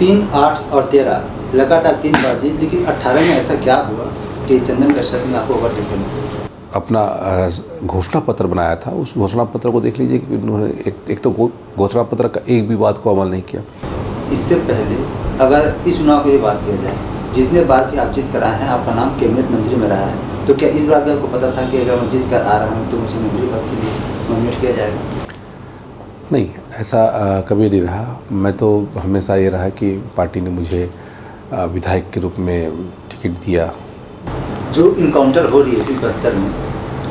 3, 8 और 13 लगातार 3 बार जीत, लेकिन 18 में ऐसा क्या हुआ कि चंदन कश्यप ने आपको ओवरटेक कर लिया? अपना घोषणा पत्र बनाया था, उस घोषणा पत्र को देख लीजिए कि उन्होंने एक तो घोषणा पत्र का एक भी बात को अमल नहीं किया। इससे पहले अगर इस चुनाव की बात किया जाए, जितने बार भी आप जीत कर आए हैं, आपका नाम कैबिनेट मंत्री में रहा है, तो क्या इस बार भी आपको पता था कि अगर मैं जीत कर आ रहा हूँ तो मुझे मंत्री पद के लिए नॉमिनेट किया जाएगा? नहीं, ऐसा कभी नहीं रहा। मैं तो हमेशा ये रहा कि पार्टी ने मुझे विधायक के रूप में टिकट दिया। जो इनकाउंटर हो रही है बस्तर में,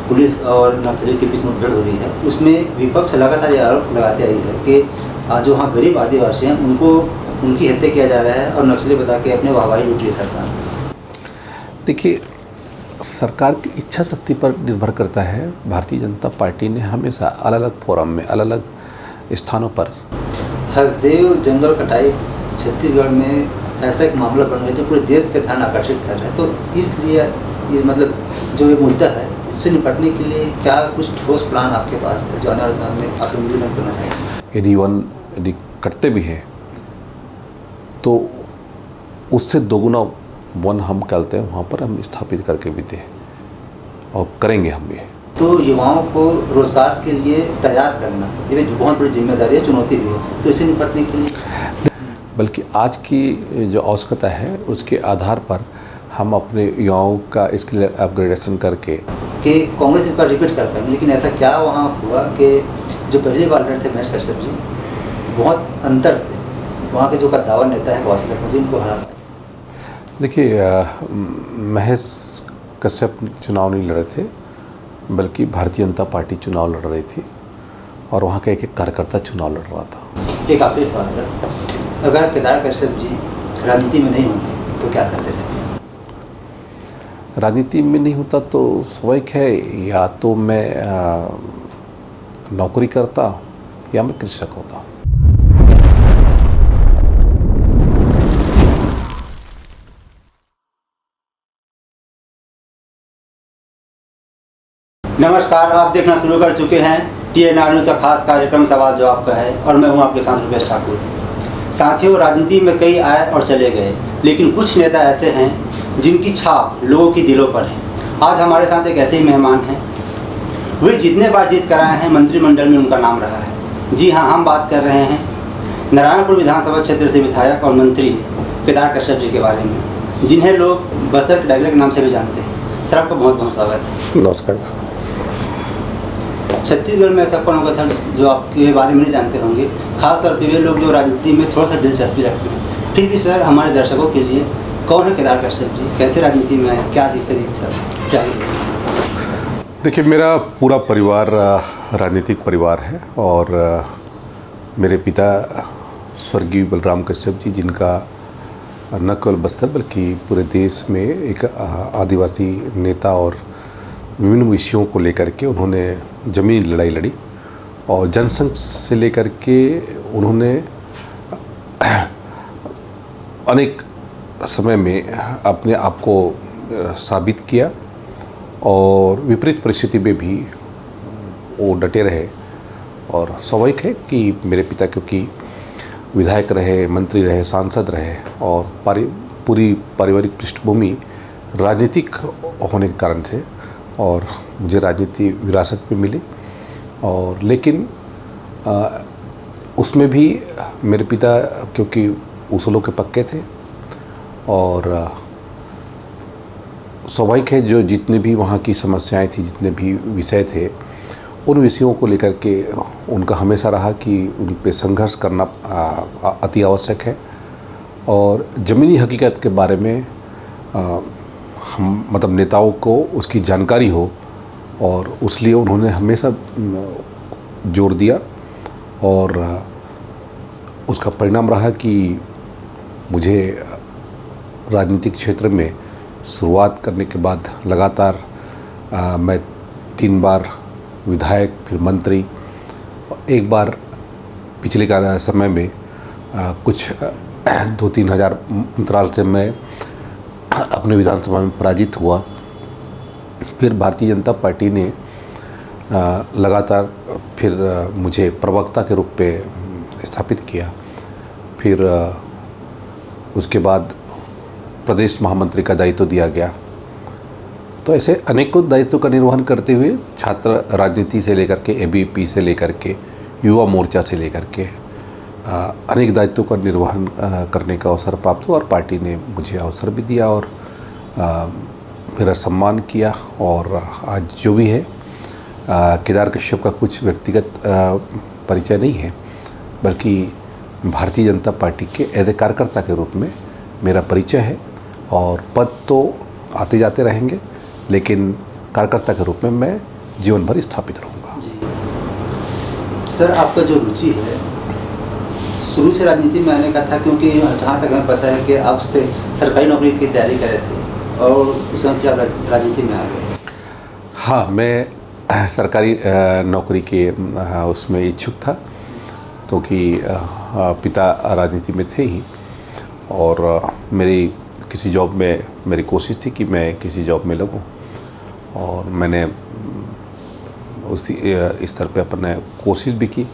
पुलिस और नक्सली के बीच मुठभेड़ हो रही है, उसमें विपक्ष लगातार ये आरोप लगाते आई है कि जो वहाँ गरीब आदिवासी हैं उनको उनकी हत्या किया जा रहा है और नक्सली बता के अपने वाहवाही लूट रही है सरकार। देखिए, सरकार की इच्छा शक्ति पर निर्भर करता है। भारतीय जनता पार्टी ने हमेशा अलग अलग फोरम में, अलग अलग स्थानों पर हसदेव जंगल कटाई छत्तीसगढ़ में ऐसा एक मामला बन गया जो पूरे देश का ध्यान आकर्षित कर रहा है, तो इसलिए ये मतलब जो ये मुद्दा है, इससे निपटने के लिए क्या कुछ ठोस प्लान आपके पास है जो आने वाले समय में आप इम्प्लीमेंट करना चाहेंगे? यदि करते भी हैं तो उससे दोगुना वन हम कहते हैं वहाँ पर हम स्थापित करके भी दें और करेंगे हम भी। तो युवाओं को रोजगार के लिए तैयार करना ये भी बहुत बड़ी जिम्मेदारी है, चुनौती भी है, तो इसे निपटने के लिए बल्कि आज की जो आवश्यकता है उसके आधार पर हम अपने युवाओं का स्किल अपग्रेडेशन करके कि कांग्रेस इस बार रिपीट कर पाएंगे। लेकिन ऐसा क्या वहाँ हुआ कि जो पहली बार लड़े थे महेश कश्यप जी, बहुत अंतर से वहाँ के जो कद्दावर नेता है कौशल जी उनको हरा पाए? देखिए, महेश कश्यप चुनाव नहीं लड़े थे, बल्कि भारतीय जनता पार्टी चुनाव लड़ रही थी और वहाँ का एक एक कार्यकर्ता चुनाव लड़ रहा था। एक आखिरी सवाल सर, अगर केदार कश्यप जी राजनीति में नहीं होते तो क्या करते रहते? राजनीति में नहीं होता तो स्वाभाविक है, या तो मैं नौकरी करता या मैं कृषक होता। नमस्कार, आप देखना शुरू कर चुके हैं TNR न्यूज़ का खास कार्यक्रम सवाल जवाब का है और मैं हूं आपके साथ रुपेश ठाकुर। साथियों, राजनीति में कई आए और चले गए, लेकिन कुछ नेता ऐसे हैं जिनकी छाप लोगों की दिलों पर है। आज हमारे साथ एक ऐसे ही मेहमान हैं, वे जितने बार जीत कर आए हैं मंत्रिमंडल में उनका नाम रहा है। जी हाँ, हम बात कर रहे हैं नारायणपुर विधानसभा क्षेत्र से विधायक और मंत्री केदार कश्यप जी के बारे में, जिन्हें लोग बस्तर के डायग्रा के नाम से भी जानते हैं। सर, आपका बहुत बहुत स्वागत है। नमस्कार। छत्तीसगढ़ में ऐसा कौन होगा सर जो आपके बारे में नहीं जानते होंगे, खासतौर पे वे लोग जो राजनीति में थोड़ा सा दिलचस्पी रखते हैं। फिर भी सर, हमारे दर्शकों के लिए कौन है केदार कश्यप जी, कैसे राजनीति में आए, क्या सीखते थे सर, क्या? देखिए, मेरा पूरा परिवार राजनीतिक परिवार है और मेरे पिता स्वर्गीय बलराम कश्यप जी, जिनका न केवल बस्तर बल्कि पूरे देश में एक आदिवासी नेता और विभिन्न विषयों को लेकर के उन्होंने ज़मीनी लड़ाई लड़ी और जनसंघ से लेकर के उन्होंने अनेक समय में अपने आप को साबित किया और विपरीत परिस्थिति में भी वो डटे रहे। और स्वाभाविक है कि मेरे पिता क्योंकि विधायक रहे, मंत्री रहे, सांसद रहे और पूरी पारिवारिक पृष्ठभूमि राजनीतिक होने के कारण से और मुझे राजनीति विरासत में मिली। और लेकिन उसमें भी मेरे पिता क्योंकि उसूलों के पक्के थे और स्वाभाविक है जो जितने भी वहाँ की समस्याएं थी, जितने भी विषय थे, उन विषयों को लेकर के उनका हमेशा रहा कि उन पे संघर्ष करना अति आवश्यक है और ज़मीनी हकीकत के बारे में हम मतलब नेताओं को उसकी जानकारी हो और उसलिए उन्होंने हमेशा जोर दिया और उसका परिणाम रहा कि मुझे राजनीतिक क्षेत्र में शुरुआत करने के बाद लगातार मैं 3 बार विधायक, फिर मंत्री, एक बार पिछले का समय में कुछ 2-3 हज़ार अंतराल से मैं अपने विधानसभा में पराजित हुआ। फिर भारतीय जनता पार्टी ने लगातार फिर मुझे प्रवक्ता के रूप पे स्थापित किया। फिर उसके बाद प्रदेश महामंत्री का दायित्व दिया गया। तो ऐसे अनेकों दायित्व का निर्वहन करते हुए छात्र राजनीति से लेकर के ABP से लेकर के युवा मोर्चा से लेकर के अनेक दायित्वों का निर्वहन करने का अवसर प्राप्त हुआ और पार्टी ने मुझे अवसर भी दिया और मेरा सम्मान किया। और आज जो भी है केदार कश्यप का कुछ व्यक्तिगत परिचय नहीं है, बल्कि भारतीय जनता पार्टी के एज ए कार्यकर्ता के रूप में मेरा परिचय है। और पद तो आते जाते रहेंगे, लेकिन कार्यकर्ता के रूप में मैं जीवन भर स्थापित रहूँगा। जी सर, आपका जो रुचि है शुरू से राजनीति में आने का था, क्योंकि जहाँ तक हमें पता है कि आप से सरकारी नौकरी की तैयारी कर रहे थे और उस समय फिर आप राजनीति में आ गए। हाँ, मैं सरकारी नौकरी के उसमें इच्छुक था, क्योंकि पिता राजनीति में थे ही और मेरी किसी जॉब में मेरी कोशिश थी कि मैं किसी जॉब में लगूं। और मैंने उसी स्तर पे अपने कोशिश भी की,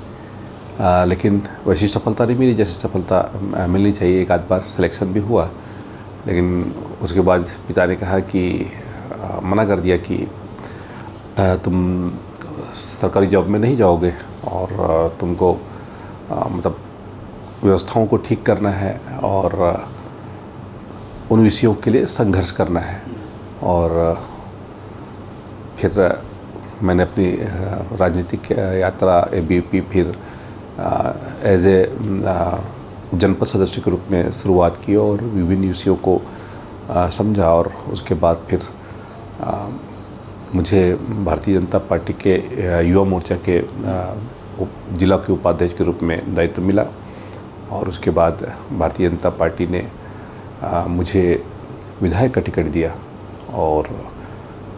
लेकिन वैसी सफलता नहीं मिली जैसी सफलता मिलनी चाहिए। एक आध बार सिलेक्शन भी हुआ, लेकिन उसके बाद पिता ने कहा कि मना कर दिया कि तुम सरकारी जॉब में नहीं जाओगे और तुमको मतलब व्यवस्थाओं को ठीक करना है और उन विषयों के लिए संघर्ष करना है। और फिर मैंने अपनी राजनीतिक यात्रा ABP फिर एज ए जनपद सदस्य के रूप में शुरुआत की और विभिन्न विषयों को समझा। और उसके बाद फिर मुझे भारतीय जनता पार्टी के युवा मोर्चा के जिला के उपाध्यक्ष के रूप में दायित्व मिला। और उसके बाद भारतीय जनता पार्टी ने मुझे विधायक का टिकट दिया और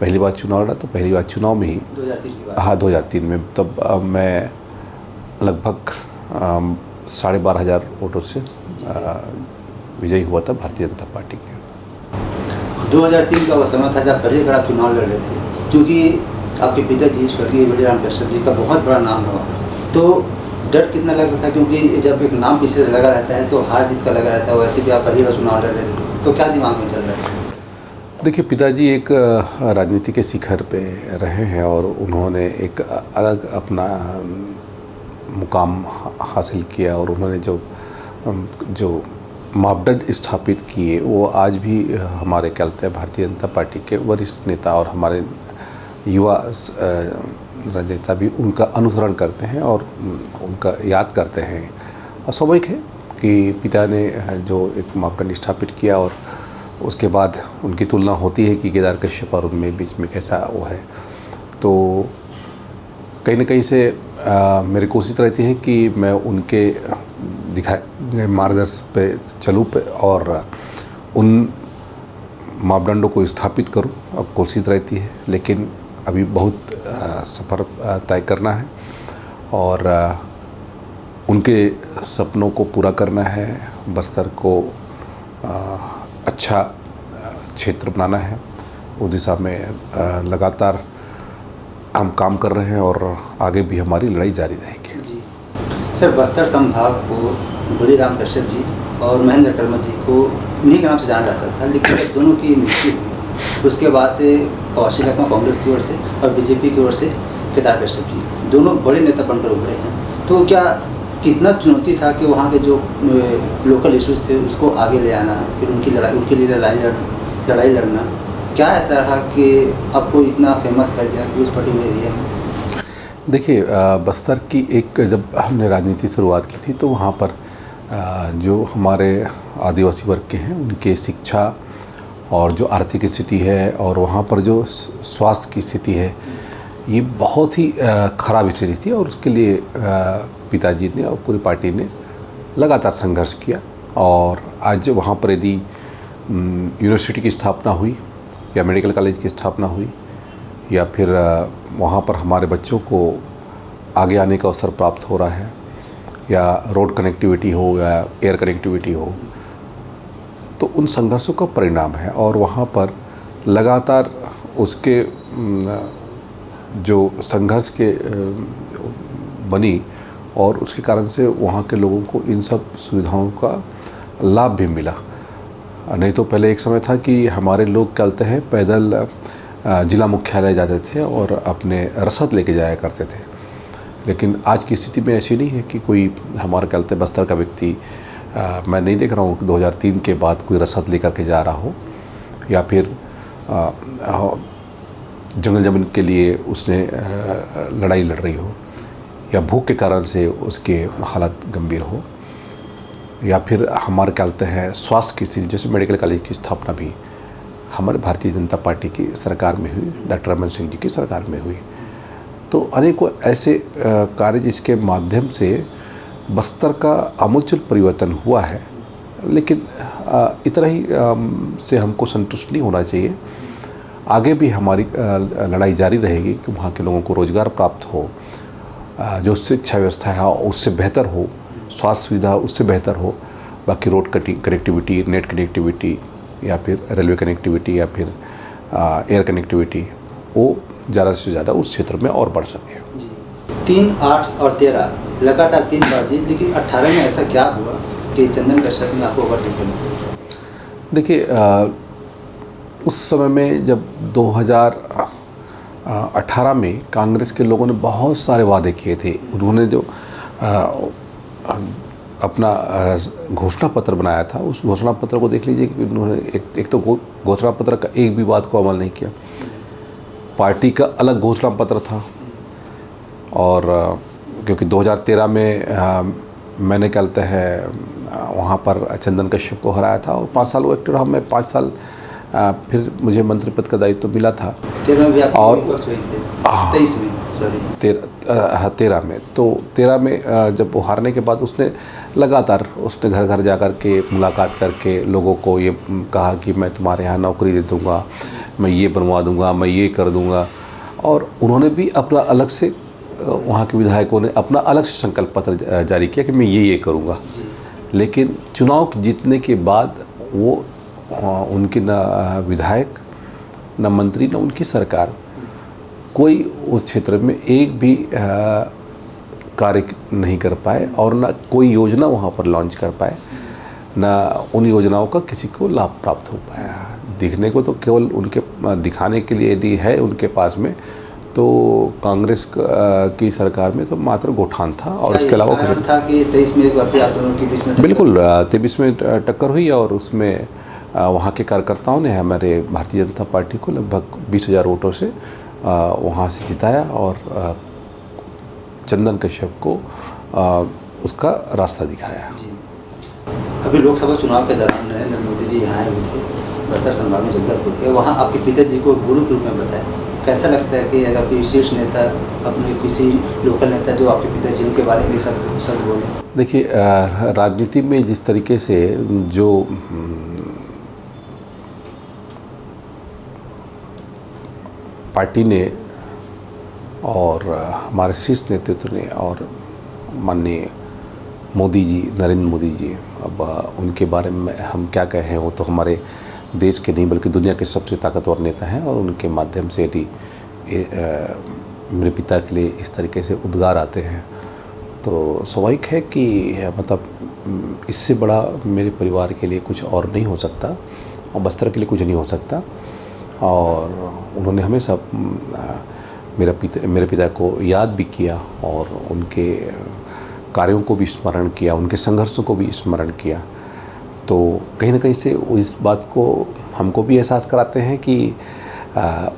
पहली बार चुनाव लड़ा। तो पहली बार चुनाव में ही 2003 की बात। हाँ, 2003 में। तब मैं लगभग 12,500 वोटों से विजयी हुआ था भारतीय जनता पार्टी के। 2003 का वह समय था जब पहली बार आप चुनाव लड़ रहे थे, क्योंकि आपके पिताजी स्वर्गीय बलिराम कश्यप जी का बहुत बड़ा नाम है वहाँ। तो डर कितना लग रहा था, क्योंकि जब एक नाम पीछे लगा रहता है तो हार जीत का लगा रहता है, वैसे भी आप पहली बार चुनाव लड़ रहे थे, तो क्या दिमाग में चल रहा था? देखिए, पिताजी एक राजनीति के शिखर पे रहे हैं और उन्होंने एक अलग अपना मुकाम हासिल किया और उन्होंने जो मापदंड स्थापित किए वो आज भी हमारे क्या कहते हैं भारतीय जनता पार्टी के वरिष्ठ नेता और हमारे युवा राजनेता भी उनका अनुसरण करते हैं और उनका याद करते हैं। और स्वाभाविक है कि पिता ने जो एक मापदंड स्थापित किया और उसके बाद उनकी तुलना होती है कि केदार कश्यप और उनमें बीच में कैसा वो है। तो कहीं ना कहीं से मेरी कोशिश रहती है कि मैं उनके दिखाए मार्गदर्शन पे चलूँ और उन मापदंडों को स्थापित करूँ। अब कोशिश रहती है, लेकिन अभी बहुत सफ़र तय करना है और उनके सपनों को पूरा करना है। बस्तर को अच्छा क्षेत्र बनाना है, उस दिशा में लगातार हम काम कर रहे हैं और आगे भी हमारी लड़ाई जारी रहेगी। जी सर, बस्तर संभाग को बलिराम कश्यप जी और महेंद्र कर्मठ जी को इन्हीं के नाम से जाना जाता था, लेकिन जब दोनों की मृत्यु हुई तो उसके बाद से कौशिक लखमा कांग्रेस की ओर से और BJP की ओर से केदार कश्यप जी दोनों बड़े नेता बनकर उभरे हैं। तो क्या कितना चुनौती था कि वहाँ के जो लोकल इश्यूज थे उसको आगे ले आना, फिर उनके लिए लड़ाई लड़ना, क्या ऐसा रहा कि आपको इतना फेमस कर दिया कि उस पर्टिकुलर एरिया में? देखिए, बस्तर की एक जब हमने राजनीति शुरुआत की थी तो वहाँ पर जो हमारे आदिवासी वर्ग के हैं उनके शिक्षा और जो आर्थिक स्थिति है और वहाँ पर जो स्वास्थ्य की स्थिति है ये बहुत ही ख़राब स्थिति थी। और उसके लिए पिताजी ने और पूरी पार्टी ने लगातार संघर्ष किया। और आज वहाँ पर यदि यूनिवर्सिटी की स्थापना हुई या मेडिकल कॉलेज की स्थापना हुई या फिर वहाँ पर हमारे बच्चों को आगे आने का अवसर प्राप्त हो रहा है या रोड कनेक्टिविटी हो या एयर कनेक्टिविटी हो, तो उन संघर्षों का परिणाम है। और वहाँ पर लगातार उसके जो संघर्ष के बनी और उसके कारण से वहाँ के लोगों को इन सब सुविधाओं का लाभ भी मिला। नहीं तो पहले एक समय था कि हमारे लोग चलते हैं पैदल जिला मुख्यालय जाते थे और अपने रसद लेके जाया करते थे, लेकिन आज की स्थिति में ऐसी नहीं है कि कोई हमारे चलते बस्तर का व्यक्ति मैं नहीं देख रहा हूँ 2003 के बाद कोई रसद लेकर के जा रहा हो, या फिर जंगल ज़मीन के लिए उसने लड़ाई लड़ रही हो, या भूख के कारण से उसके हालत गंभीर हो, या फिर हमारे कहते हैं स्वास्थ्य की स्थिति, जैसे मेडिकल कॉलेज की स्थापना भी हमारे भारतीय जनता पार्टी की सरकार में हुई, डॉक्टर रमन सिंह जी की सरकार में हुई। तो अनेकों ऐसे कार्य जिसके माध्यम से बस्तर का आमूलचूल परिवर्तन हुआ है, लेकिन इतना ही से हमको संतुष्ट नहीं होना चाहिए। आगे भी हमारी लड़ाई जारी रहेगी कि वहाँ के लोगों को रोज़गार प्राप्त हो, जो शिक्षा व्यवस्था है उससे बेहतर हो, स्वास्थ्य सुविधा उससे बेहतर हो, बाकी रोड कनेक्टिविटी, नेट कनेक्टिविटी, या फिर रेलवे कनेक्टिविटी, या फिर एयर कनेक्टिविटी, वो ज़्यादा से ज़्यादा उस क्षेत्र में और बढ़ सके। 3, 8 और 13 लगातार 3 बार जीत, लेकिन 18 में ऐसा क्या हुआ कि चंदन कश्यप ने आपको ओवरटेक कर लिया? देखिए, उस समय में जब 2018 में कांग्रेस के लोगों ने बहुत सारे वादे किए थे, उन्होंने जो अपना घोषणा पत्र बनाया था, उस घोषणा पत्र को देख लीजिए कि उन्होंने एक तो घोषणा पत्र का एक भी बात को अमल नहीं किया। पार्टी का अलग घोषणा पत्र था, और क्योंकि 2013 में मैंने कहते हैं वहाँ पर चंदन कश्यप को हराया था, और 5 साल वो एक्टर रहा, मैं 5 साल फिर मुझे मंत्री पद का दायित्व मिला था। 13 में और 23 में, सॉरी 13 में, तो 13 में जब वो हारने के बाद उसने लगातार उसने घर घर जा कर के मुलाकात करके लोगों को ये कहा कि मैं तुम्हारे यहाँ नौकरी दे दूँगा, मैं ये बनवा दूँगा, मैं ये कर दूँगा। और उन्होंने भी अपना अलग से, वहाँ के विधायकों ने अपना अलग से संकल्प पत्र जारी किया कि मैं ये करूँगा। लेकिन चुनाव जीतने के बाद वो उनके न विधायक, न मंत्री, न उनकी सरकार कोई उस क्षेत्र में एक भी कार्य नहीं कर पाए, और न कोई योजना वहाँ पर लॉन्च कर पाए, न उन योजनाओं का किसी को लाभ प्राप्त हो पाया। दिखने को तो केवल उनके दिखाने के लिए यदि है उनके पास में, तो कांग्रेस की सरकार में तो मात्र गोठान था, और इसके अलावा कुछ था कि 23 में एक बार आप दोनों के बीच में बिल्कुल 23 में टक्कर हुई, और उसमें वहाँ के कार्यकर्ताओं ने हमारे भारतीय जनता पार्टी को लगभग 20,000 वोटों से वहाँ से जिताया, और चंदन कश्यप को उसका रास्ता दिखाया। अभी लोकसभा चुनाव के दौरान नरेंद्र मोदी जी यहाँ आए हुए थे बस्तर संभाग में जगदलपुर के, वहाँ आपके पिताजी को गुरु के रूप में बताया। कैसा लगता है कि अगर कोई शीर्ष नेता अपने किसी लोकल नेता जो आपके पिताजी उनके बारे में सब बोले? देखिए, राजनीति में जिस तरीके से जो पार्टी ने और हमारे शीर्ष नेतृत्व ने और माननीय मोदी जी, नरेंद्र मोदी जी, अब उनके बारे में हम क्या कहें, वो तो हमारे देश के नहीं बल्कि दुनिया के सबसे ताकतवर नेता हैं, और उनके माध्यम से यदि मेरे पिता के लिए इस तरीके से उद्गार आते हैं तो स्वाभाविक है कि मतलब इससे बड़ा मेरे परिवार के लिए कुछ और नहीं हो सकता, और बस्तर के लिए कुछ नहीं हो सकता। और उन्होंने हमेशा मेरे पिता को याद भी किया, और उनके कार्यों को भी स्मरण किया, उनके संघर्षों को भी स्मरण किया। तो कहीं ना कहीं से इस बात को हमको भी एहसास कराते हैं कि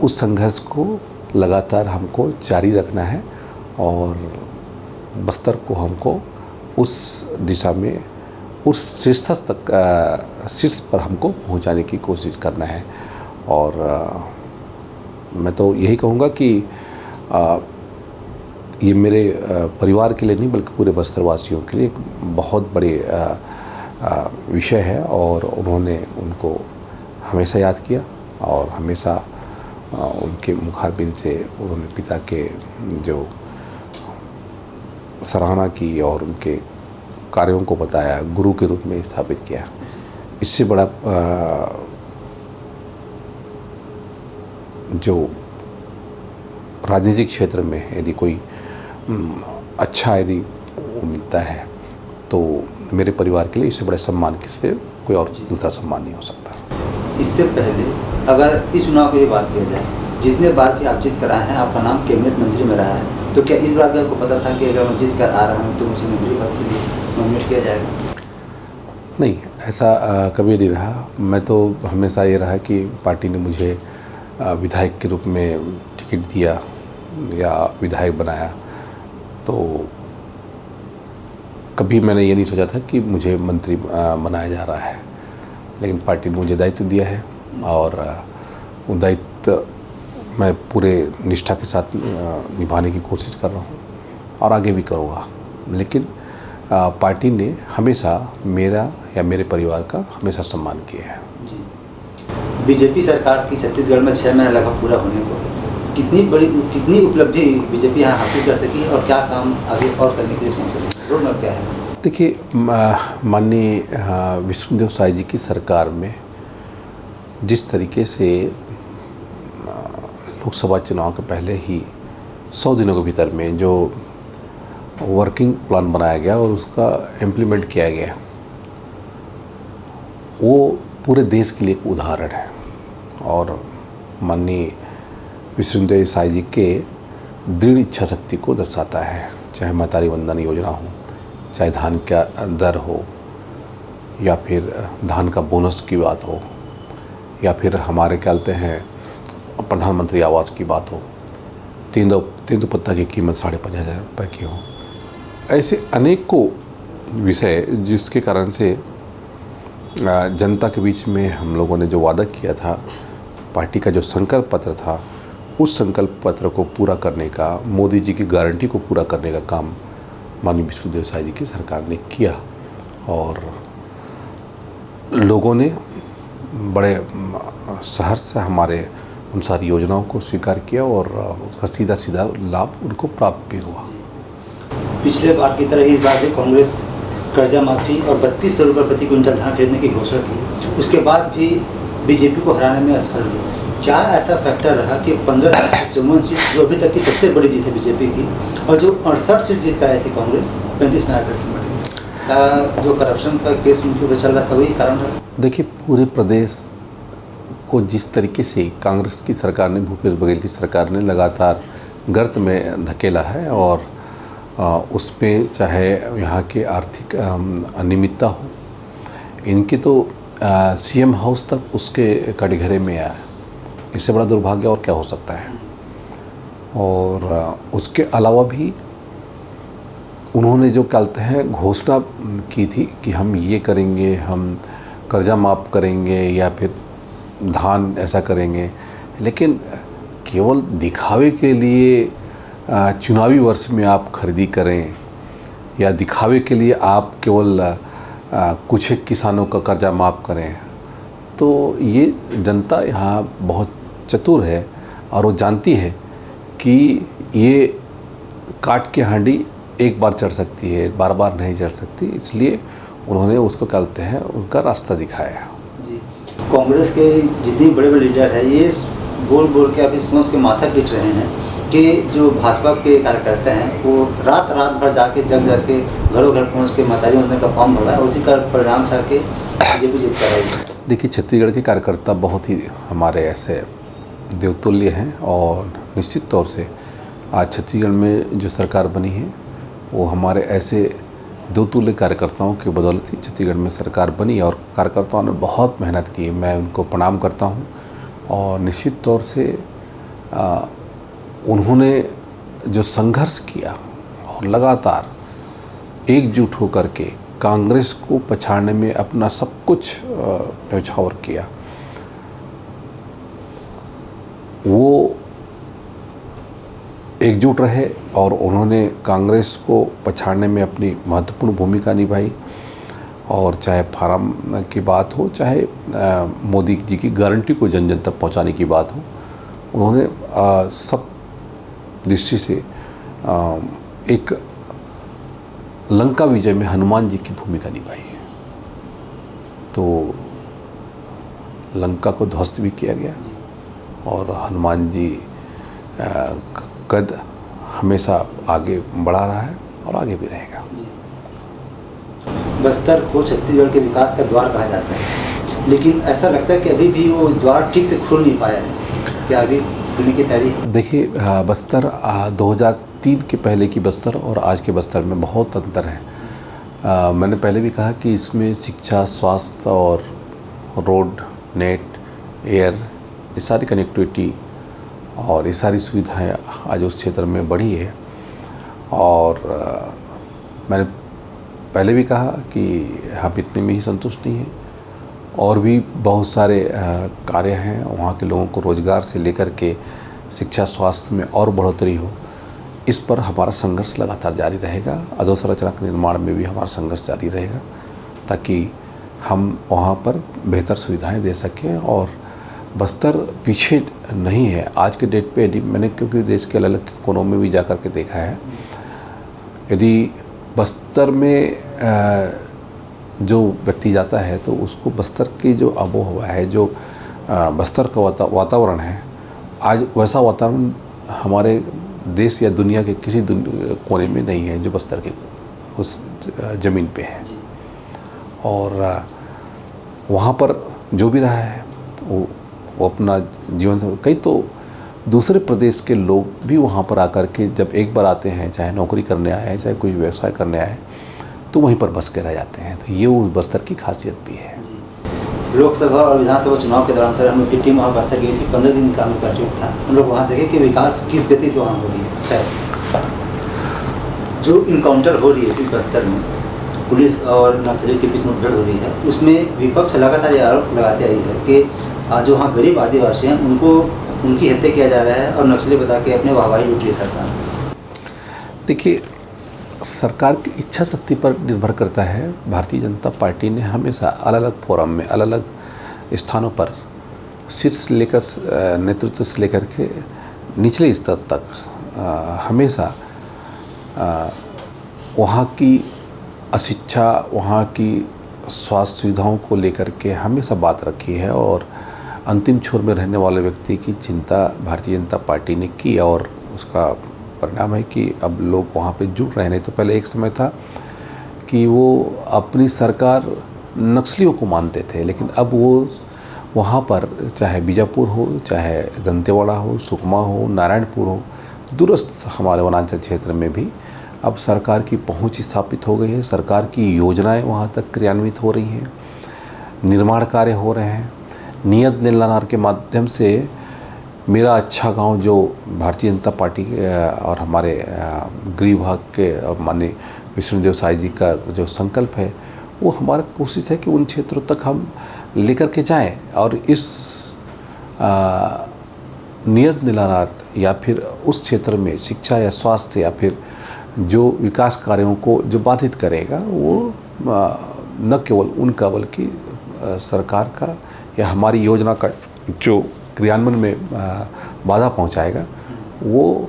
उस संघर्ष को लगातार हमको जारी रखना है, और बस्तर को हमको उस दिशा में उस शीर्ष तक शीर्ष पर हमको पहुंचाने की कोशिश करना है। और मैं तो यही कहूँगा कि ये मेरे परिवार के लिए नहीं बल्कि पूरे बस्तर वासियों के लिए एक बहुत बड़े विषय है, और उन्होंने उनको हमेशा याद किया, और हमेशा उनके मुखारबिन से उन्होंने पिता के जो सराहना की और उनके कार्यों को बताया, गुरु के रूप में स्थापित किया। इससे बड़ा जो राजनीतिक क्षेत्र में यदि कोई अच्छा यदि मिलता है तो मेरे परिवार के लिए इससे बड़े सम्मान किससे कोई और दूसरा सम्मान नहीं हो सकता। इससे पहले अगर इस चुनाव की बात किया जाए, जितने बार भी आप जीत कर आए हैं, आपका नाम कैबिनेट मंत्री में रहा है, तो क्या इस बार भी आपको पता था कि अगर मैं जीत कर आ रहा हूँ तो मुझे मंत्री पद के लिए नॉमिनेट किया जाएगा? नहीं, ऐसा कभी नहीं रहा। मैं तो हमेशा ये रहा कि पार्टी ने मुझे विधायक के रूप में टिकट दिया या विधायक बनाया, तो कभी मैंने ये नहीं सोचा था कि मुझे मंत्री बनाया जा रहा है। लेकिन पार्टी ने मुझे दायित्व दिया है और वो दायित्व मैं पूरे निष्ठा के साथ निभाने की कोशिश कर रहा हूँ और आगे भी करूँगा। लेकिन पार्टी ने हमेशा मेरा या मेरे परिवार का हमेशा सम्मान किया है। जी, बीजेपी सरकार की छत्तीसगढ़ में 6 महीना लगभग पूरा होने को है। कितनी उपलब्धि बीजेपी यहाँ हासिल कर सकी और क्या काम आगे और करने के लिए सोच रही है, रोड मैप क्या है? देखिए, माननीय विष्णुदेव साई जी की सरकार में जिस तरीके से लोकसभा चुनाव के पहले ही 100 दिनों के भीतर में जो वर्किंग प्लान बनाया गया और उसका इम्प्लीमेंट किया गया, वो पूरे देश के लिए एक उदाहरण है और माननीय विष्णुदेव साई जी के दृढ़ इच्छा शक्ति को दर्शाता है। चाहे महतारी वंदन योजना हो, चाहे धान का दर हो, या फिर धान का बोनस की बात हो, या फिर हमारे क्या कहते हैं प्रधानमंत्री आवास की बात हो, तेंदुपत्ता की कीमत 5,500 रुपये की हो, ऐसे अनेकों विषय जिसके कारण से जनता के बीच में हम लोगों ने जो वादा किया था, पार्टी का जो संकल्प पत्र था, उस संकल्प पत्र को पूरा करने का, मोदी जी की गारंटी को पूरा करने का काम माननीय विष्णुदेव साई जी की सरकार ने किया और लोगों ने बड़े सहर्ष से हमारे उन सारी योजनाओं को स्वीकार किया और उसका सीधा सीधा लाभ उनको प्राप्त भी हुआ। पिछले बार की तरह इस बार भी कांग्रेस कर्जा माफ़ी और 3200 रुपये प्रति क्विंटल धान खरीदने की घोषणा की, उसके बाद भी बीजेपी को हराने में असफल रही। क्या ऐसा फैक्टर रहा कि 15 से 54 सीट, जो अभी तक की सबसे बड़ी जीत है बीजेपी की, और जो 68 सीट जीत कर आई थी कांग्रेस 35 में आकर से, जो करप्शन का केस उनके ऊपर चल रहा था, वही कारण रहा? देखिए, पूरे प्रदेश को जिस तरीके से कांग्रेस की सरकार ने, भूपेश बघेल की सरकार ने लगातार गर्त में धकेला है और उसमें चाहे यहाँ के आर्थिक अनियमितता हो, इनके तो सीएम हाउस तक उसके कटघरे में आया। इससे बड़ा दुर्भाग्य और क्या हो सकता है। और उसके अलावा भी उन्होंने जो कहते हैं घोषणा की थी कि हम ये करेंगे, हम कर्जा माफ़ करेंगे या फिर धान ऐसा करेंगे, लेकिन केवल दिखावे के लिए चुनावी वर्ष में आप खरीदी करें या दिखावे के लिए आप केवल कुछ एक किसानों का कर्जा माफ़ करें, तो ये जनता यहाँ बहुत चतुर है और वो जानती है कि ये काट के हांडी एक बार चढ़ सकती है, बार बार नहीं चढ़ सकती। इसलिए उन्होंने उसको कहते हैं उनका रास्ता दिखाया। जी, कांग्रेस के जितने बड़े बड़े लीडर हैं, ये बोल बोल के अभी सोच के माथा पीट रहे हैं कि जो भाजपा के कार्यकर्ता हैं वो रात भर जाके जग के घरों घर पहुँच के महतारी वंदन का फॉर्म भरा, उसी का परिणाम था कि बीजेपी जीत कर आई। देखिए, छत्तीसगढ़ के कार्यकर्ता बहुत ही हमारे ऐसे देवतुल्य हैं और निश्चित तौर से आज छत्तीसगढ़ में जो सरकार बनी है वो हमारे ऐसे देवतुल्य कार्यकर्ताओं के बदौलत ही छत्तीसगढ़ में सरकार बनी और कार्यकर्ताओं ने बहुत मेहनत की। मैं उनको प्रणाम करता हूँ और निश्चित तौर से उन्होंने जो संघर्ष किया और लगातार एकजुट होकर के कांग्रेस को पछाड़ने में अपना सब कुछ न्यौछावर किया, वो एकजुट रहे और उन्होंने कांग्रेस को पछाड़ने में अपनी महत्वपूर्ण भूमिका निभाई। और चाहे फार्म की बात हो, चाहे मोदी जी की गारंटी को जन जन तक पहुँचाने की बात हो, उन्होंने सब दृष्टि से एक लंका विजय में हनुमान जी की भूमिका निभाई है। तो लंका को ध्वस्त भी किया गया और हनुमान जी कद हमेशा आगे बढ़ा रहा है और आगे भी रहेगा। बस्तर को छत्तीसगढ़ के विकास का द्वार कहा जाता है, लेकिन ऐसा लगता है कि अभी भी वो द्वार ठीक से खुल नहीं पाया है। क्या अभी खुलने की तैयारी है? देखिए, बस्तर 2003 के पहले की बस्तर और आज के बस्तर में बहुत अंतर है। मैंने पहले भी कहा कि इसमें शिक्षा, स्वास्थ्य और रोड, नेट, एयर, ये सारी कनेक्टिविटी और ये सारी सुविधाएं आज उस क्षेत्र में बढ़ी है। और मैंने पहले भी कहा कि हम इतने में ही संतुष्ट नहीं हैं, और भी बहुत सारे कार्य हैं। वहाँ के लोगों को रोज़गार से लेकर के शिक्षा, स्वास्थ्य में और बढ़ोतरी हो, इस पर हमारा संघर्ष लगातार जारी रहेगा। अधोसंरचना के निर्माण में भी हमारा संघर्ष जारी रहेगा, ताकि हम वहाँ पर बेहतर सुविधाएं दे सकें। और बस्तर पीछे नहीं है आज के डेट पे। यदि मैंने, क्योंकि देश के अलग अलग कोनों में भी जा कर के देखा है, यदि बस्तर में जो व्यक्ति जाता है तो उसको बस्तर की जो आबो हवा है, जो बस्तर का वातावरण है, आज वैसा वातावरण हमारे देश या दुनिया के किसी कोने में नहीं है जो बस्तर के उस ज़मीन पे है। और वहाँ पर जो भी रहा है वो अपना जीवन, कई तो दूसरे प्रदेश के लोग भी वहाँ पर आकर के जब एक बार आते हैं, चाहे नौकरी करने आए हैं, चाहे कोई व्यवसाय करने आए, तो वहीं पर बस के रह जाते हैं। तो ये उस बस्तर की खासियत भी है। लोकसभा और विधानसभा चुनाव के दौरान सर हम लोग की टीम वहाँ बस्तर गई थी। 15 दिन का हम लोग का ट्रिप था। हम लोग वहाँ देखे कि विकास किस गति से वहाँ हो रही है। खैर, जो इनकाउंटर हो रही है बस्तर में, पुलिस और नक्सली के बीच मुठभेड़ हो रही है, उसमें विपक्ष लगातार ये आरोप लगाते आई है कि जो वहाँ गरीब आदिवासी हैं उनकी हत्या किया जा रहा है और नक्सली बता के अपने वाहवाही लूट रही है सरकार। देखिए, सरकार की इच्छा शक्ति पर निर्भर करता है। भारतीय जनता पार्टी ने हमेशा अलग अलग फोरम में, अलग अलग स्थानों पर शीर्ष से लेकर नेतृत्व से लेकर के निचले स्तर तक हमेशा वहाँ की अशिक्षा, वहाँ की स्वास्थ्य सुविधाओं को लेकर के हमेशा बात रखी है। और अंतिम छोर में रहने वाले व्यक्ति की चिंता भारतीय जनता पार्टी ने की, और उसका परिणाम है कि अब लोग वहाँ पे जुड़ रहे। नहीं तो पहले एक समय था कि वो अपनी सरकार नक्सलियों को मानते थे, लेकिन अब वो वहाँ पर चाहे बीजापुर हो, चाहे दंतेवाड़ा हो, सुकमा हो, नारायणपुर हो, दूरस्थ हमारे वनांचल क्षेत्र में भी अब सरकार की पहुँच स्थापित हो गई है। सरकार की योजनाएं वहाँ तक क्रियान्वित हो रही हैं, निर्माण कार्य हो रहे हैं। नियत नीलानार के माध्यम से मेरा अच्छा गांव, जो भारतीय जनता पार्टी और हमारे गृह विभाग के माननीय विष्णुदेव साय जी का जो संकल्प है, वो हमारा कोशिश है कि उन क्षेत्रों तक हम लेकर के जाएं और इस नियत नीलानार या फिर उस क्षेत्र में शिक्षा या स्वास्थ्य या फिर जो विकास कार्यों को जो बाधित करेगा, वो न केवल उनका बल्कि सरकार का या हमारी योजना का जो क्रियान्वयन में बाधा पहुंचाएगा, वो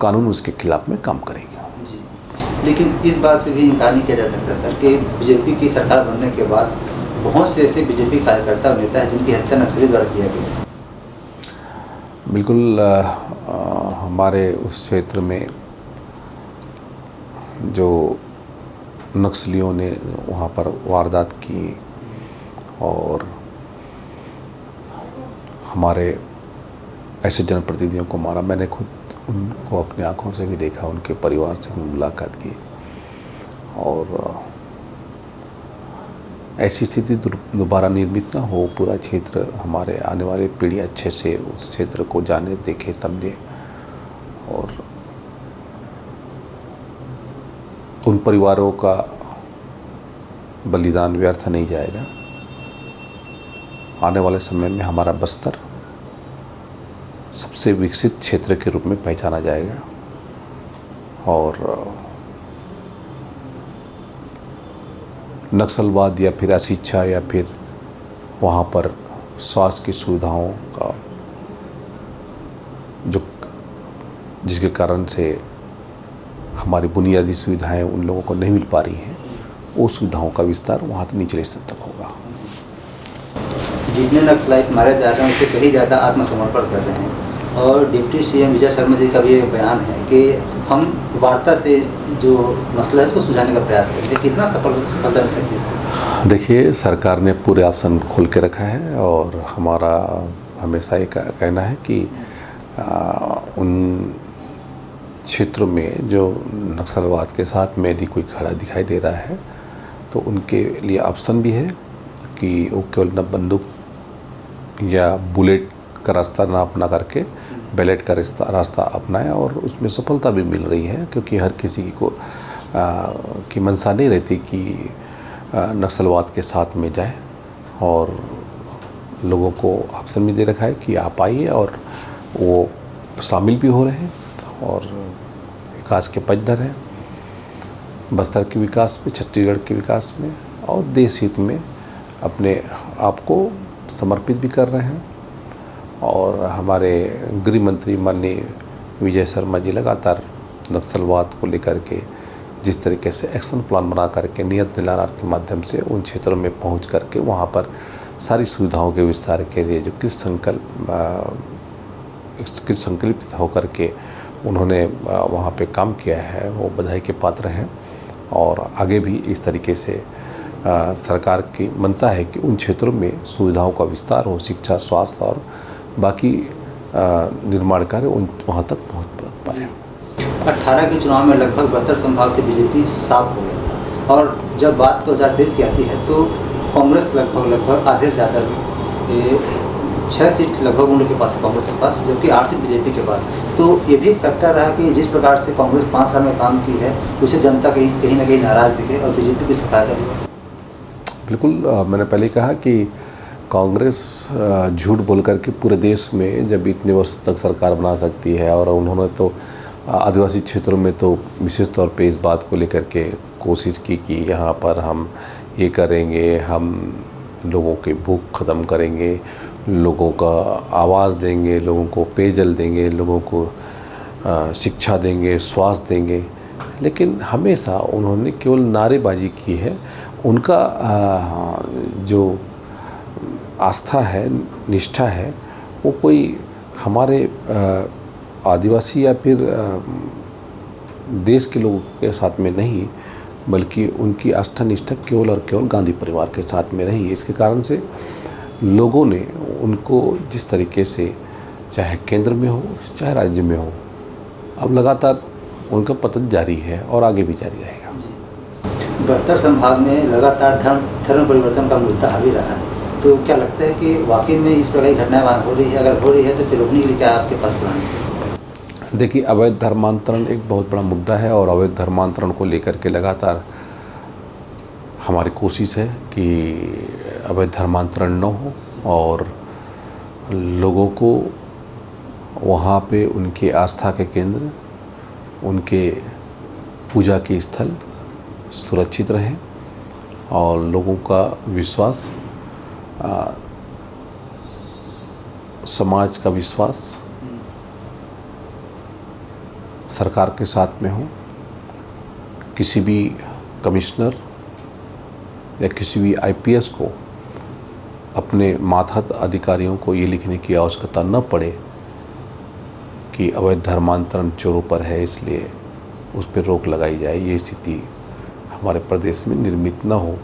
कानून उसके खिलाफ में काम करेगा। जी, लेकिन इस बात से भी इनकार नहीं किया जा सकता सर कि बीजेपी की सरकार बनने के बाद बहुत से ऐसे बीजेपी कार्यकर्ता और नेता हैं जिनकी हत्या नक्सली द्वारा किया गया। बिल्कुल, हमारे उस क्षेत्र में जो नक्सलियों ने वहाँ पर वारदात की और हमारे ऐसे जनप्रतिनिधियों को मारा, मैंने खुद उनको अपनी आंखों से भी देखा, उनके परिवार से भी मुलाकात की। और ऐसी स्थिति दोबारा निर्मित ना हो, पूरा क्षेत्र, हमारे आने वाले पीढ़ी अच्छे से उस क्षेत्र को जाने, देखे, समझे और उन परिवारों का बलिदान व्यर्थ नहीं जाएगा। आने वाले समय में हमारा बस्तर सबसे विकसित क्षेत्र के रूप में पहचाना जाएगा और नक्सलवाद या फिर अशिक्षा या फिर वहाँ पर स्वास्थ्य की सुविधाओं का जिसके कारण से हमारी बुनियादी सुविधाएं उन लोगों को नहीं मिल पा रही हैं, वो सुविधाओं का विस्तार वहाँ तक निचले स्तर तक होगा। जितने नक्सलाइट मारे जा रहे हैं उससे कहीं ज़्यादा आत्मसमर्पण कर रहे हैं और डिप्टी सीएम विजय शर्मा जी का भी एक बयान है कि हम वार्ता से इस जो मसला है इसको सुलझाने का प्रयास करते हैं, कितना सफलता मिल सकती है इसमें? देखिए, सरकार ने पूरे ऑप्शन खोल के रखा है और हमारा हमेशा ये कहना है कि उन क्षेत्रों में जो नक्सलवाद के साथ में यदि कोई खड़ा दिखाई दे रहा है तो उनके लिए ऑप्शन भी है कि वो केवल न बंदूक या बुलेट का रास्ता ना अपना करके बैलेट का रास्ता अपनाएं, और उसमें सफलता भी मिल रही है, क्योंकि हर किसी की मंशा नहीं रहती कि नक्सलवाद के साथ में जाए, और लोगों को ऑप्शन भी दे रखा है कि आप आइए, और वो शामिल भी हो रहे हैं और विकास के पक्षधर हैं, बस्तर के विकास में, छत्तीसगढ़ के विकास में, और देश हित में अपने आप को समर्पित भी कर रहे हैं। और हमारे गृह मंत्री माननीय विजय शर्मा जी लगातार नक्सलवाद को लेकर के जिस तरीके से एक्शन प्लान बना करके नियत दिलाने के माध्यम से उन क्षेत्रों में पहुंच करके वहां पर सारी सुविधाओं के विस्तार के लिए जो कृत संकल्पित होकर के उन्होंने वहां पे काम किया है, वो बधाई के पात्र हैं। और आगे भी इस तरीके से सरकार की मंशा है कि उन क्षेत्रों में सुविधाओं का विस्तार हो, शिक्षा, स्वास्थ्य और बाकी निर्माण कार्य वहाँ तक पहुँच पाए। 18 के चुनाव में लगभग बस्तर संभाग से बीजेपी साफ हो गया था, और जब बात 2023 की आती है तो कांग्रेस लगभग आधे से ज़्यादा 6 सीट लगभग उन लोग के पास है, कांग्रेस के पास, जबकि 8 सीट बीजेपी के पास। तो ये भी फैक्टर रहा कि जिस प्रकार से कांग्रेस 5 साल में काम की है उसे जनता कहीं ना कहीं नाराज़ दिखे और बीजेपी को इसका फायदा हुआ। बिल्कुल, मैंने पहले कहा कि कांग्रेस झूठ बोल करके पूरे देश में जब इतने वर्ष तक सरकार बना सकती है, और उन्होंने तो आदिवासी क्षेत्रों में तो विशेष तौर पे इस बात को लेकर के कोशिश की कि यहाँ पर हम ये करेंगे, हम लोगों के भूख ख़त्म करेंगे, लोगों का आवाज़ देंगे, लोगों को पेयजल देंगे, लोगों को शिक्षा देंगे, स्वास्थ्य देंगे, लेकिन हमेशा उन्होंने केवल नारेबाजी की है। उनका जो आस्था है, निष्ठा है, वो कोई हमारे आदिवासी या फिर देश के लोगों के साथ में नहीं, बल्कि उनकी आस्था निष्ठा केवल और केवल गांधी परिवार के साथ में रही है। इसके कारण से लोगों ने उनको जिस तरीके से, चाहे केंद्र में हो चाहे राज्य में हो, अब लगातार उनका पतन जारी है और आगे भी जारी रहेगा। बस्तर संभाग में लगातार धर्म परिवर्तन का मुद्दा हावी रहा है, तो क्या लगता है कि वाकई में इस प्रकार की घटनाएं वहाँ हो रही है? अगर हो रही है तो फिर रोकने के लिए क्या आपके पास प्लान है? देखिए, अवैध धर्मांतरण एक बहुत बड़ा मुद्दा है, और अवैध धर्मांतरण को लेकर के लगातार हमारी कोशिश है कि अवैध धर्मांतरण न हो और लोगों को वहाँ पे उनके आस्था के केंद्र, उनके पूजा के स्थल सुरक्षित रहें, और लोगों का विश्वास, समाज का विश्वास सरकार के साथ में हो। किसी भी कमिश्नर या किसी भी आईपीएस को अपने मातहत अधिकारियों को ये लिखने की आवश्यकता न पड़े कि अवैध धर्मांतरण चोरों पर है, इसलिए उस पर रोक लगाई जाए। ये स्थिति हमारे प्रदेश में निर्मित न हो,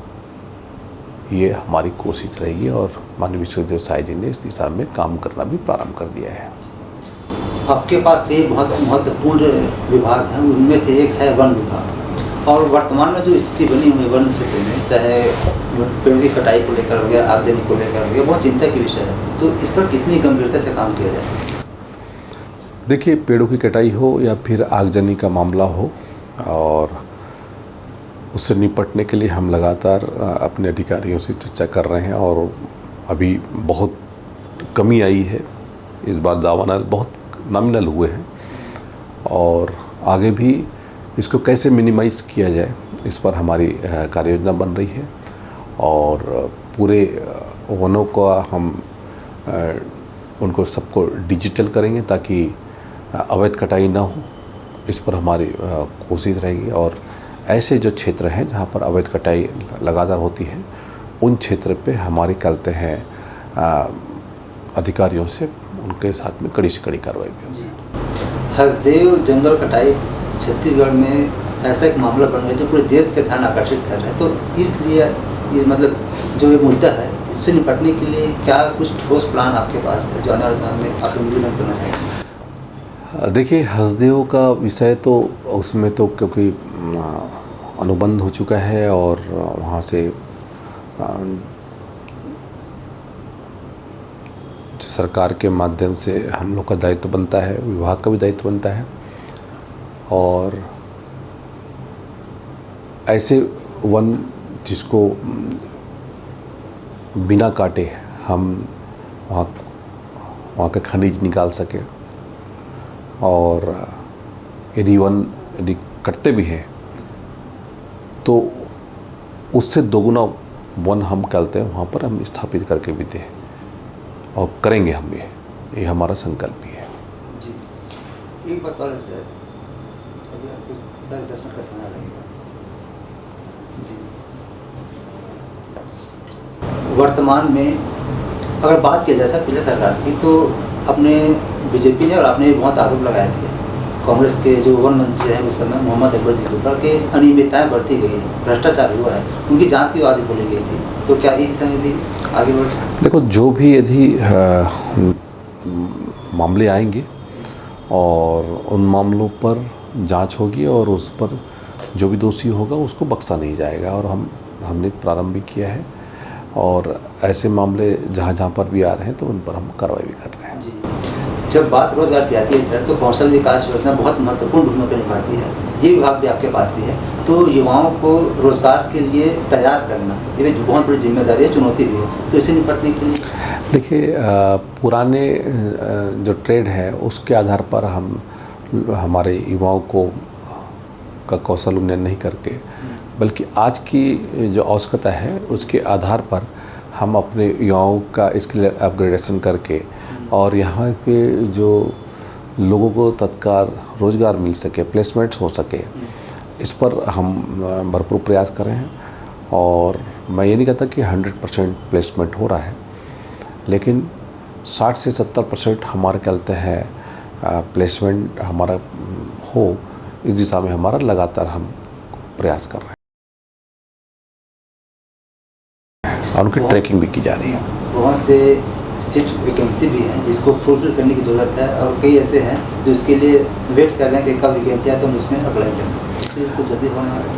ये हमारी कोशिश रही है, और माननीय विश्वदेव साय जी ने इस दिशा में काम करना भी प्रारंभ कर दिया है। आपके पास कई बहुत महत्वपूर्ण विभाग हैं, उनमें से एक है वन विभाग, और वर्तमान में जो स्थिति बनी हुई है वन क्षेत्र में, चाहे पेड़ की कटाई को लेकर हो गया, आगजनी को लेकर हो गया, बहुत चिंता की विषय है। तो इस पर कितनी गंभीरता से काम किया जाए? देखिए, पेड़ों की कटाई हो या फिर आगजनी का मामला हो, और उससे निपटने के लिए हम लगातार अपने अधिकारियों से चर्चा कर रहे हैं, और अभी बहुत कमी आई है। इस बार दावानल बहुत नॉमिनल हुए हैं, और आगे भी इसको कैसे मिनिमाइज़ किया जाए, इस पर हमारी कार्य योजना बन रही है। और पूरे वनों का हम उनको सबको डिजिटल करेंगे ताकि अवैध कटाई ना हो, इस पर हमारी कोशिश रहेगी। और ऐसे जो क्षेत्र हैं जहाँ पर अवैध कटाई लगातार होती है, उन क्षेत्र पे हमारी कहते हैं अधिकारियों से उनके साथ में कड़ी से कड़ी कार्रवाई भी होगी। हसदेव जंगल कटाई छत्तीसगढ़ में ऐसा एक मामला बन गया जो पूरे देश का ध्यान आकर्षित कर रहा है, तो इसलिए ये मतलब जो ये मुद्दा है इससे निपटने के लिए क्या कुछ ठोस प्लान आपके पास है जो आने वाले समय में आप इम्प्लीमेंट करना चाहेंगे? देखिए, हसदेव का विषय तो उसमें तो क्योंकि अनुबंध हो चुका है और वहाँ से सरकार के माध्यम से हम लोग का दायित्व बनता है, विभाग का भी दायित्व बनता है, और ऐसे वन जिसको बिना काटे हम वहाँ का खनिज निकाल सके, और यदि कटते भी हैं तो उससे दोगुना वन हम कहते हैं वहाँ पर हम स्थापित करके भी दें, और करेंगे हम ये हमारा संकल्प भी है। जी, एक बात और है सर, अभी आपको सर 10 मिनट का समय लगेगा प्लीज़। वर्तमान में अगर बात की जाए सर पिछले सरकार की, तो अपने बीजेपी ने और आपने बहुत आरोप लगाए थे कांग्रेस के जो वन मंत्री हैं उस समय मोहम्मद अकबर जी के ऊपर के अनियमितताएं बढ़ती गई, भ्रष्टाचार हुआ है, उनकी जांच की बात बोली गई थी, तो क्या इस दिशा में भी आगे बढ़ सकते हैं? देखो, जो भी यदि मामले आएंगे और उन मामलों पर जांच होगी और उस पर जो भी दोषी होगा उसको बख्शा नहीं जाएगा, और हमने प्रारंभ भी किया है, और ऐसे मामले जहाँ जहाँ पर भी आ रहे हैं तो उन पर हम कार्रवाई भी कर रहे हैं। जी, जब बात रोजगार की आती है सर, तो कौशल विकास योजना बहुत महत्वपूर्ण भूमिका निभाती है, ये विभाग भी आपके पास ही है, तो युवाओं को रोजगार के लिए तैयार करना ये भी बहुत बड़ी जिम्मेदारी है, चुनौती भी है, तो इसे निपटने के लिए देखिए, पुराने जो ट्रेड है उसके आधार पर हम हमारे युवाओं को का कौशल उन्नयन नहीं करके, बल्कि आज की जो आवश्यकता है उसके आधार पर हम अपने युवाओं का स्किल अपग्रेडेशन करके और यहाँ पे जो लोगों को तत्काल रोज़गार मिल सके, प्लेसमेंट्स हो सके, इस पर हम भरपूर प्रयास कर रहे हैं। और मैं ये नहीं कहता कि 100% प्लेसमेंट हो रहा है, लेकिन 60 से 70% हमारे कहते हैं प्लेसमेंट हमारा हो, इस दिशा में हमारा लगातार हम प्रयास कर रहे हैं और उनकी ट्रैकिंग भी की जा रही है। बहुत से सीट वैकेंसी भी हैं जिसको फुलफिल करने की ज़रूरत है, और कई ऐसे हैं जो इसके लिए वेट कर रहे हैं कि कब वैकेंसी आए तो हम उसमें अप्लाई कर सकें, इसको जल्दी होने वाला है।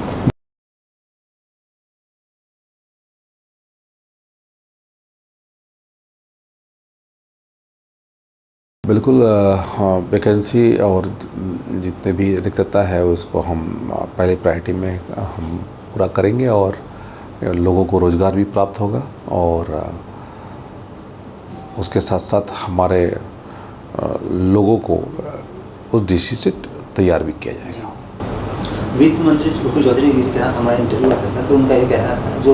बिल्कुल, हाँ, वैकेंसी और जितने भी रिक्तता है उसको हम पहले प्रायोरिटी में हम पूरा करेंगे, और लोगों को रोज़गार भी प्राप्त होगा, और उसके साथ साथ हमारे लोगों को उस दृष्टि से तैयार भी किया जाएगा। वित्त मंत्री सुखू चौधरी जी के साथ हमारा इंटरव्यू हुआ था सर, तो उनका ये कहना था, जो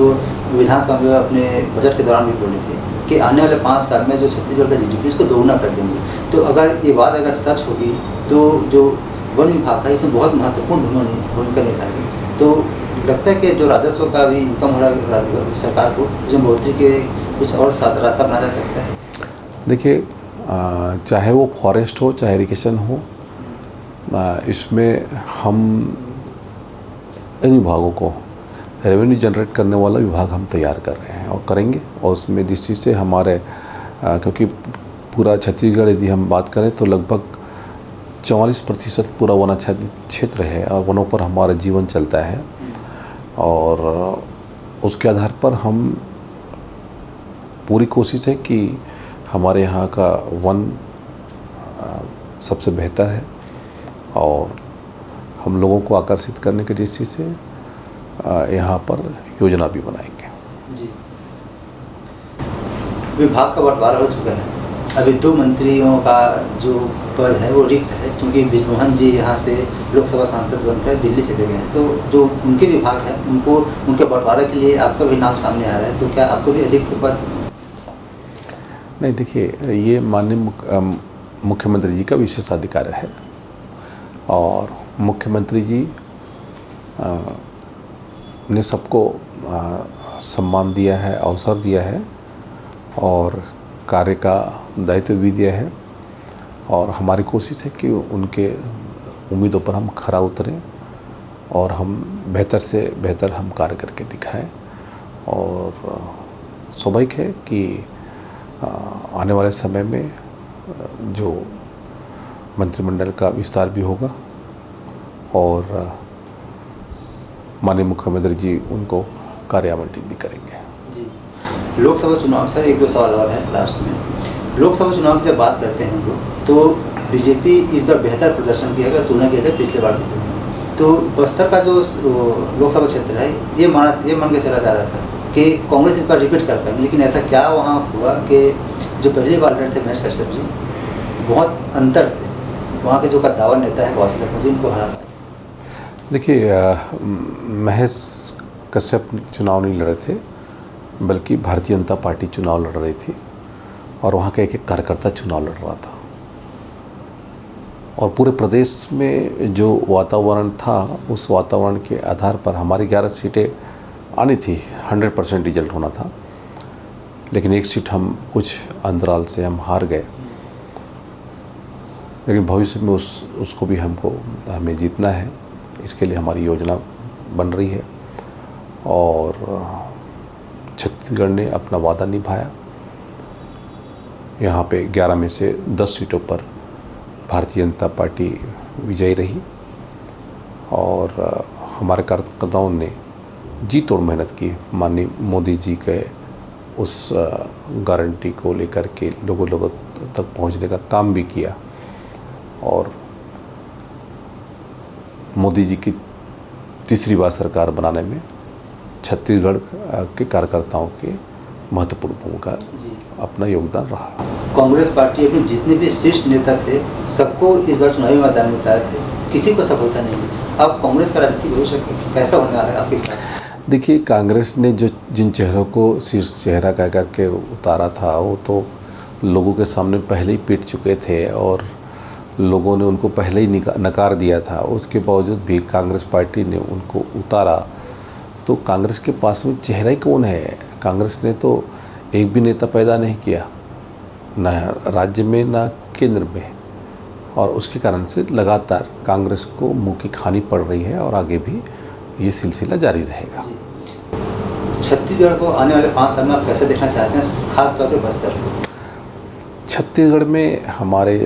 विधानसभा में अपने बजट के दौरान भी बोले थे कि आने वाले 5 साल में जो छत्तीसगढ़ का जीडीपी इसको दोगुना कर देंगे। तो अगर ये बात अगर सच होगी तो जो वन विभाग है इसमें बहुत महत्वपूर्ण भूमिका निभाएगी। तो लगता है कि जो राजस्व का भी इनकम हो रहा है सरकार को, उसमें बढ़ोतरी के कुछ और रास्ता बनाया जा सकता है। देखिए, चाहे वो फॉरेस्ट हो चाहे इरिगेशन हो, इसमें हम इन विभागों को रेवेन्यू जनरेट करने वाला विभाग हम तैयार कर रहे हैं और करेंगे, और उसमें दृष्टि से हमारे क्योंकि पूरा छत्तीसगढ़ यदि हम बात करें तो लगभग 44% पूरा वनाच्छादित क्षेत्र है, और वनों पर हमारा जीवन चलता है, और उसके आधार पर हम पूरी कोशिश है कि हमारे यहाँ का वन सबसे बेहतर है, और हम लोगों को आकर्षित करने की दृष्टि से यहाँ पर योजना भी बनाएंगे। जी, विभाग का बंटवारा हो चुका है, अभी 2 मंत्रियों का जो पद है वो रिक्त है, क्योंकि बृजमोहन जी यहाँ से लोकसभा सांसद बनकर दिल्ली चले गए हैं, तो जो उनके विभाग है उनको उनके बंटवारे के लिए आपका भी नाम सामने आ रहा है, तो क्या आपको भी अधिक पद? नहीं, देखिए, ये माननीय मुख्यमंत्री जी का विशेषाधिकार है, और मुख्यमंत्री जी ने सबको सम्मान दिया है, अवसर दिया है, और कार्य का दायित्व भी दिया है, और हमारी कोशिश है कि उनके उम्मीदों पर हम खरा उतरें और हम बेहतर से बेहतर हम कार्य करके दिखाएं। और स्वाभाविक है कि आने वाले समय में जो मंत्रिमंडल का विस्तार भी होगा और माननीय मुख्यमंत्री जी उनको कार्य आवंटित भी करेंगे। जी, लोकसभा चुनाव सर, एक दो सवाल और है लास्ट में। लोकसभा चुनाव की जब बात करते हैं हम लोग, तो बीजेपी इस बार बेहतर प्रदर्शन किया अगर तुलना किया जाए पिछले बार की तुलना। तो बस्तर का जो लोकसभा क्षेत्र है, ये मान के चला जा रहा था कि कांग्रेस इस बार रिपीट कर पाएंगे, लेकिन ऐसा क्या वहाँ हुआ कि जो पहली बार लड़े थे महेश कश्यप जी, बहुत अंतर से वहाँ के जो कद्दावर नेता है कौशल मुझे उनको हरा पाए। देखिए, महेश कश्यप चुनाव नहीं लड़े थे, बल्कि भारतीय जनता पार्टी चुनाव लड़ रही थी और वहाँ का एक एक कार्यकर्ता चुनाव लड़ रहा था। और पूरे प्रदेश में जो वातावरण था, उस वातावरण के आधार पर हमारी 11 सीटें आनी थी, 100% रिजल्ट होना था, लेकिन एक सीट हम कुछ अंतराल से हम हार गए। लेकिन भविष्य में उसको भी हमें जीतना है, इसके लिए हमारी योजना बन रही है। और छत्तीसगढ़ ने अपना वादा निभाया। यहाँ पे 11 में से 10 सीटों पर भारतीय जनता पार्टी विजयी रही और हमारे कार्यकर्ताओं ने जी तोड़ मेहनत की। माननीय मोदी जी के उस गारंटी को लेकर के लोगों तक पहुँचने का काम भी किया और मोदी जी की तीसरी बार सरकार बनाने में छत्तीसगढ़ के कार्यकर्ताओं के महत्वपूर्ण भूमिका अपना योगदान रहा। कांग्रेस पार्टी अपने जितने भी शीर्ष नेता थे सबको इस बार चुनावी मैदान में उतारे थे, किसी को सफलता नहीं मिली। अब कांग्रेस का राजनीतिक भविष्य कैसा होने वाला है आपके हिसाब? देखिए, कांग्रेस ने जिन चेहरों को शीर्ष चेहरा कह करके उतारा था, वो तो लोगों के सामने पहले ही पीट चुके थे और लोगों ने उनको पहले ही नकार दिया था। उसके बावजूद भी कांग्रेस पार्टी ने उनको उतारा, तो कांग्रेस के पास में चेहरा ही कौन है? कांग्रेस ने तो एक भी नेता पैदा नहीं किया, ना राज्य में ना केंद्र में, और उसके कारण से लगातार कांग्रेस को मुंह की खानी पड़ रही है और आगे भी ये सिलसिला जारी रहेगा। छत्तीसगढ़ को आने वाले 5 साल में आप कैसे देखना चाहते हैं, खास तौर पे बस्तर को? छत्तीसगढ़ में हमारे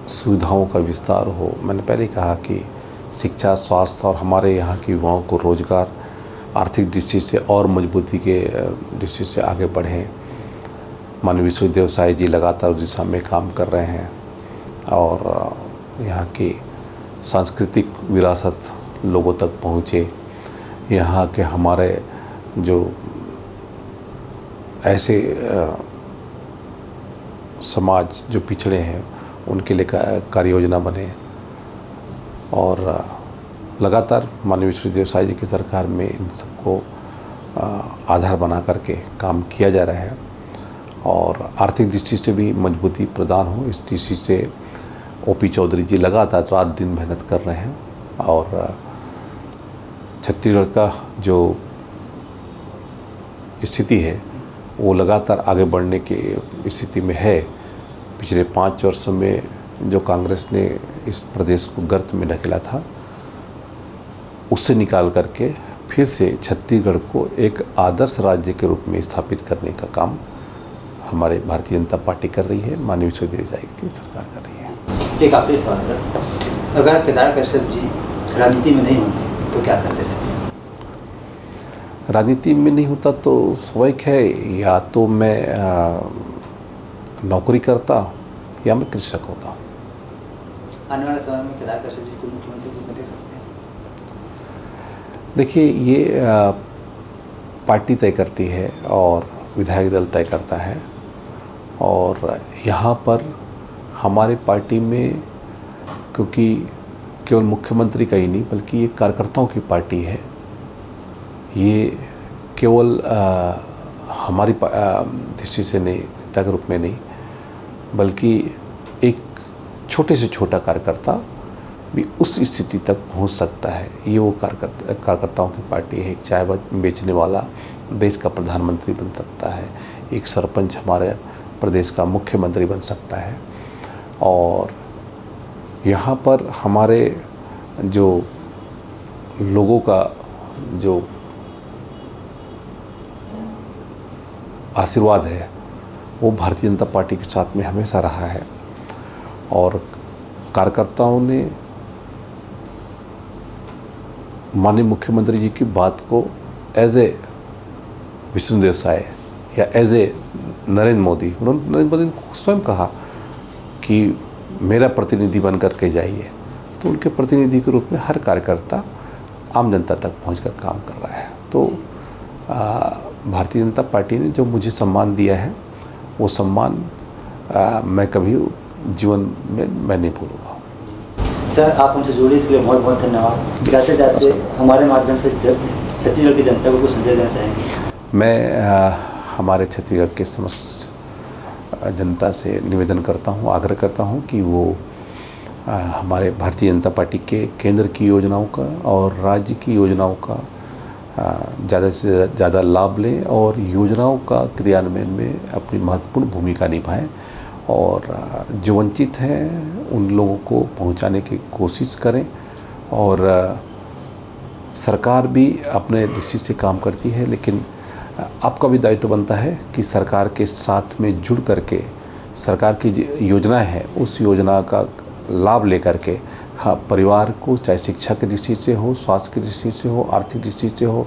सुविधाओं का विस्तार हो। मैंने पहले कहा कि शिक्षा, स्वास्थ्य और हमारे यहाँ के युवाओं को रोजगार, आर्थिक दृष्टि से और मजबूती के दृष्टि से आगे बढ़ें। माननीय विश्वविद्यालय साई जी लगातार उस दिशा में काम कर रहे हैं और यहाँ की सांस्कृतिक विरासत लोगों तक पहुँचे। यहाँ के हमारे जो ऐसे समाज जो पिछड़े हैं उनके लिए कार्य योजना बने और लगातार माननीय विश्वविद्यालय साई जी की सरकार में इन सबको आधार बना करके काम किया जा रहा है और आर्थिक दृष्टि से भी मजबूती प्रदान हो, इस दृष्टि से ओपी चौधरी जी लगातार रात दिन मेहनत कर रहे हैं और छत्तीसगढ़ का जो स्थिति है वो लगातार आगे बढ़ने की स्थिति में है। पिछले 5 वर्षों में जो कांग्रेस ने इस प्रदेश को गर्त में ढकेला था, उससे निकाल करके फिर से छत्तीसगढ़ को एक आदर्श राज्य के रूप में स्थापित करने का काम हमारे भारतीय जनता पार्टी कर रही है, माननीय विश्वविद्यालय की सरकार कर रही है। एक आखिरी सवाल सर, अगर केदार कश्यप जी राजनीति में नहीं होते तो क्या करते रहते? राजनीति में नहीं होता तो स्वाभाविक है, या तो मैं नौकरी करता या मैं कृषक होता। आने वाले समय में केदार कश्यप जी को मुख्यमंत्री के रूप में देख सकते हैं? देखिए, ये पार्टी तय करती है और विधायक दल तय करता है और यहाँ पर हमारे पार्टी में, क्योंकि केवल मुख्यमंत्री का ही नहीं बल्कि ये कार्यकर्ताओं की पार्टी है, ये केवल हमारी दृष्टि से नहीं, नेता के रूप में नहीं, बल्कि एक छोटे से छोटा कार्यकर्ता भी उस स्थिति तक पहुंच सकता है। ये वो कार्यकर्ताओं की पार्टी है। एक चाय बेचने वाला देश का प्रधानमंत्री बन सकता है, एक सरपंच हमारे प्रदेश का मुख्यमंत्री बन सकता है और यहाँ पर हमारे जो लोगों का जो आशीर्वाद है वो भारतीय जनता पार्टी के साथ में हमेशा रहा है और कार्यकर्ताओं ने माननीय मुख्यमंत्री जी की बात को एज ए विष्णुदेव साय या एज ए नरेंद्र मोदी, उन्होंने नरेंद्र मोदी ने स्वयं कहा कि मेरा प्रतिनिधि बन कर के जाइए, तो उनके प्रतिनिधि के रूप में हर कार्यकर्ता आम जनता तक पहुंचकर काम कर रहा है। तो भारतीय जनता पार्टी ने जो मुझे सम्मान दिया है वो सम्मान मैं कभी जीवन में मैं नहीं भूलूंगा। सर, आप हमसे जुड़े इसके लिए बहुत बहुत धन्यवाद। जाते जाते हमारे माध्यम से छत्तीसगढ़ की जनता को कुछ संदेश देना चाहेंगे? मैं हमारे छत्तीसगढ़ के समस्त जनता से निवेदन करता हूँ, आग्रह करता हूँ कि वो हमारे भारतीय जनता पार्टी के केंद्र की योजनाओं का और राज्य की योजनाओं का ज़्यादा से ज़्यादा लाभ लें और योजनाओं का क्रियान्वयन में अपनी महत्वपूर्ण भूमिका निभाएं और जो वंचित हैं उन लोगों को पहुंचाने की कोशिश करें। और सरकार भी अपने दृष्टि से काम करती है, लेकिन आपका भी दायित्व बनता है कि सरकार के साथ में जुड़ करके सरकार की योजना है उस योजना का लाभ लेकर के परिवार को, चाहे शिक्षा की दृष्टि से हो, स्वास्थ्य की दृष्टि से हो, आर्थिक दृष्टि से हो,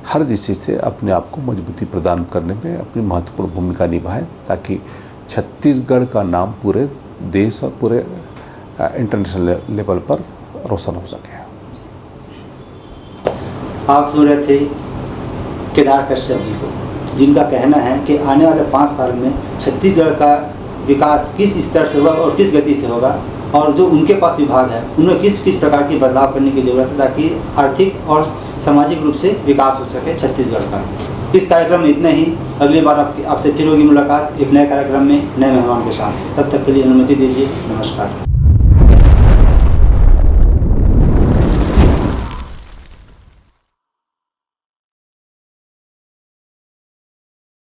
हर दृष्टि से अपने आप को मजबूती प्रदान करने में अपनी महत्वपूर्ण भूमिका निभाएं, ताकि छत्तीसगढ़ का नाम पूरे देश और पूरे इंटरनेशनल लेवल पर रोशन हो सके। आप सुन रहे थे केदार कश्यप जी को, जिनका कहना है कि आने वाले 5 साल में छत्तीसगढ़ का विकास किस स्तर से होगा और किस गति से होगा, और जो उनके पास विभाग है उन्हें किस किस प्रकार की बदलाव करने की ज़रूरत है ताकि आर्थिक और सामाजिक रूप से विकास हो सके छत्तीसगढ़ का। इस कार्यक्रम में इतना ही। अगली बार आपसे फिर होगी मुलाकात एक नए कार्यक्रम में नए मेहमान के साथ। तब तक के लिए अनुमति दीजिए। नमस्कार।